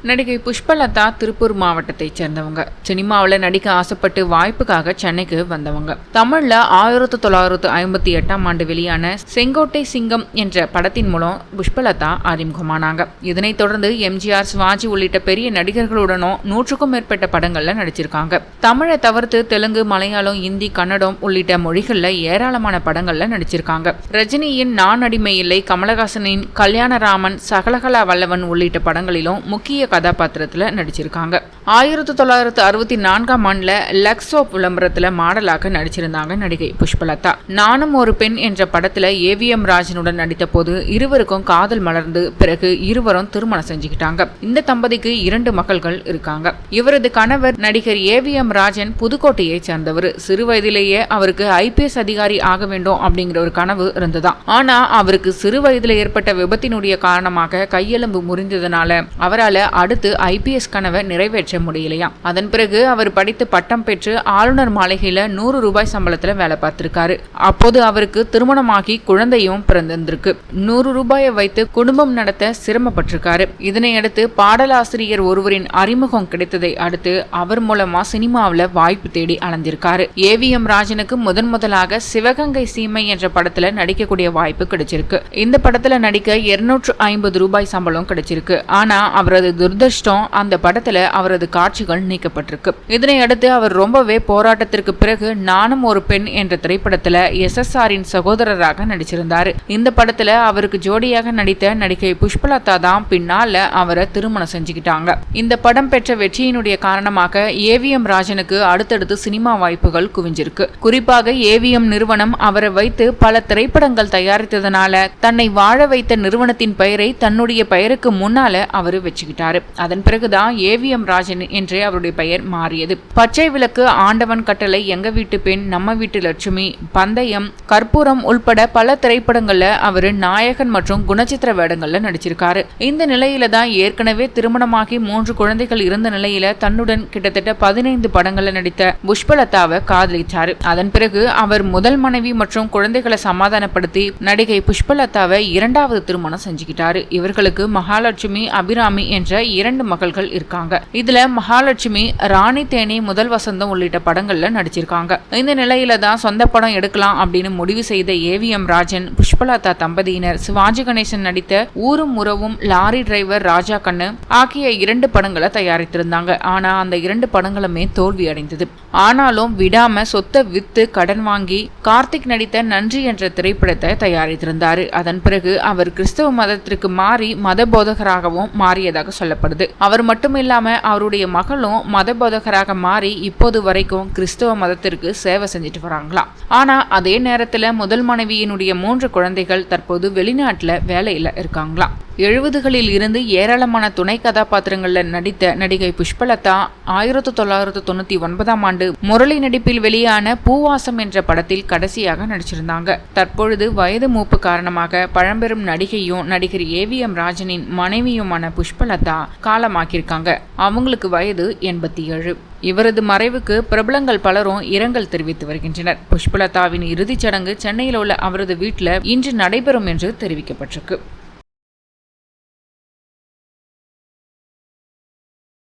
நடிகை புஷ்பலதா திருப்பூர் மாவட்டத்தைச் சேர்ந்தவங்க. சினிமாவில் நடிக்க ஆசைப்பட்டு வாய்ப்புக்காக சென்னைக்கு வந்தவங்க. தமிழ்ல 1958ஆம் ஆண்டு வெளியான செங்கோட்டை சிங்கம் என்ற படத்தின் மூலம் புஷ்பலதா அறிமுகமானாங்க. இதனைத் தொடர்ந்து எம்ஜிஆர், சிவாஜி உள்ளிட்ட பெரிய நடிகர்களுடனும் 100க்கும் மேற்பட்ட படங்கள்ல நடிச்சிருக்காங்க. தமிழை தவிர்த்து தெலுங்கு, மலையாளம், இந்தி, கன்னடம் உள்ளிட்ட மொழிகள்ல ஏராளமான படங்கள்ல நடிச்சிருக்காங்க. ரஜினியின் நான் அடிமை இல்லை, கமலஹாசனின் கல்யாணராமன், சகலகலா வல்லவன் உள்ளிட்ட படங்களிலும் முக்கிய கதாபாத்திரத்துல நடிச்சிருக்காங்க. 1964ஆம் ஆண்டுல லக்ஸோ விளம்பரத்துல மாடலாக நடிச்சிருந்தாங்க நடிகை புஷ்பலதா. நானும் ஒரு பெண் என்ற படத்துல ஏவிஎம் ராஜனுடன் நடித்த போது இருவருக்கும் காதல் மலர்ந்து பிறகு இருவரும் திருமணம் செஞ்சுக்கிட்டாங்க. இந்த தம்பதிக்கு 2 மகள்கள் இருக்காங்க. இவரது கணவர் நடிகர் ஏவிஎம் ராஜன் புதுக்கோட்டையை சேர்ந்தவர். சிறு வயதிலேயே அவருக்கு ஐபிஎஸ் அதிகாரி ஆக வேண்டும் அப்படிங்கிற ஒரு கனவு இருந்ததாம். ஆனா அவருக்கு சிறு வயதில் ஏற்பட்ட விபத்தினுடைய காரணமாக கையெலும்பு முறிந்ததனால அவரால் அடுத்து ஐபிஎஸ் கனவை நிறைவேற்ற முடியலையா. அதன் பிறகு அவர் படித்து பட்டம் பெற்று ஆளுநர் மாளிகையில 100 ரூபாய் சம்பளத்துல வேலை பார்த்திருக்காரு. அப்போது அவருக்கு திருமணமாகி குழந்தையும் பிறந்திருக்கு. 100 ரூபாயை வைத்து குடும்பம் நடத்த சிரமப்பட்டிருக்காரு. இதனையடுத்து பாடலாசிரியர் ஒருவரின் அறிமுகம் கிடைத்ததை அடுத்து அவர் மூலமா சினிமாவில் வாய்ப்பு தேடி அலைஞ்சிருக்காரு. ஏவிஎம் ராஜனுக்கு முதலாக சிவகங்கை சீமை என்ற படத்துல நடிக்கக்கூடிய வாய்ப்பு கிடைச்சிருக்கு. இந்த படத்துல நடிக்க 250 ரூபாய் சம்பளம் கிடைச்சிருக்கு. ஆனா அவரது துர்தர்ஷ்டம், அந்த படத்துல அவரது காட்சிகள் நீக்கப்பட்டிருக்கு. இதனை அடுத்து அவர் ரொம்பவே போராட்டத்திற்கு பிறகு நானும் ஒரு பெண் என்ற திரைப்படத்துல SSRின் சகோதரராக நடிச்சிருந்தாரு. இந்த படத்துல அவருக்கு ஜோடியாக நடித்த நடிகை புஷ்பலதா தான் பின்னால அவரை திருமணம் செஞ்சுக்கிட்டாங்க. இந்த படம் பெற்ற வெற்றியினுடைய காரணமாக ஏவிஎம் ராஜனுக்கு அடுத்தடுத்து சினிமா வாய்ப்புகள் குவிஞ்சிருக்கு. குறிப்பாக ஏவிஎம் நிறுவனம் அவரை வைத்து பல திரைப்படங்கள் தயாரித்ததனால தன்னை வாழ வைத்த நிறுவனத்தின் பெயரை தன்னுடைய பெயருக்கு முன்னால அவரு வச்சுக்கிட்டாரு. அதன் பிறகுதான் ஏவிஎம் ராஜன் என்றே அவருடைய பெயர் மாறியது. பச்சை விளக்கு, ஆண்டவன் கட்டளை, எங்க வீட்டு பெண், நம்ம வீட்டு லட்சுமி, பந்தயம், கற்பூரம் உள்பட பல திரைப்படங்கள்ல அவரு நாயகன் மற்றும் குணச்சித்திர வேடங்கள்ல நடிச்சிருக்காரு. இந்த நிலையில தான் ஏற்கனவே திருமணமாகி 3 குழந்தைகள் இருந்த நிலையில தன்னுடன் கிட்டத்தட்ட 15 படங்கள்ல நடித்த புஷ்பலதாவை காதலிச்சாரு. அதன் பிறகு அவர் முதல் மனைவி மற்றும் குழந்தைகளை சமாதானப்படுத்தி நடிகை புஷ்பலதாவை 2வது திருமணம் செஞ்சுக்கிட்டாரு. இவர்களுக்கு மகாலட்சுமி, அபிராமி என்ற 2 மகள்கள் இருக்காங்க. இதுல மகாலட்சுமி ராணி தேனி, முதல் வசந்தம் உள்ளிட்ட படங்கள்ல நடிச்சிருக்காங்க. இந்த நிலையில தான் சொந்த படம் எடுக்கலாம் அப்படின்னு முடிவு செய்த ஏவிஎம் ராஜன், புஷ்பலதா தம்பதியினர் சிவாஜி கணேசன் நடித்த ஊரும் உறவும், லாரி டிரைவர், ராஜா கண்ணு ஆகிய 2 படங்களை தயாரித்திருந்தாங்க. ஆனா அந்த 2 படங்களுமே தோல்வி அடைந்தது. ஆனாலும் விடாம சொத்தை வித்து கடன் வாங்கி கார்த்திக் நடித்த நன்றி என்ற திரைப்படத்தை தயாரித்திருந்தாரு. அதன் பிறகு அவர் கிறிஸ்தவ மதத்திற்கு மாறி மத போதகராகவும் மாறியதாக சொல்லப்படுது. அவர் மட்டுமில்லாம அவருடைய மகளும் மத போதகராக மாறி இப்போது வரைக்கும் கிறிஸ்தவ மதத்திற்கு சேவை செஞ்சுட்டு வராங்களாம். ஆனா அதே நேரத்துல முதல் மனைவியினுடைய 3 குழந்தைகள் தற்போது வெளிநாட்டுல வேலையில இருக்காங்களாம். 70களில் இருந்து ஏராளமான துணை கதாபாத்திரங்கள்ல நடித்த நடிகை புஷ்பலதா 1999ஆம் ஆண்டு முரளி நடிப்பில் வெளியான பூவாசம் என்ற படத்தில் கடைசியாக நடிச்சிருந்தாங்க. தற்பொழுது வயது மூப்பு காரணமாக பழம்பெரும் நடிகையும் நடிகர் ஏவிஎம் ராஜனின் மனைவியுமான புஷ்பலதா காலமாக்கியிருக்காங்க. அவங்களுக்கு வயது 87. இவரது மறைவுக்கு பிரபலங்கள் பலரும் இரங்கல் தெரிவித்து வருகின்றனர். புஷ்பலதாவின் இறுதிச் சடங்கு சென்னையில் உள்ள அவரது வீட்டில் இன்று நடைபெறும் என்று தெரிவிக்கப்பட்டிருக்கு.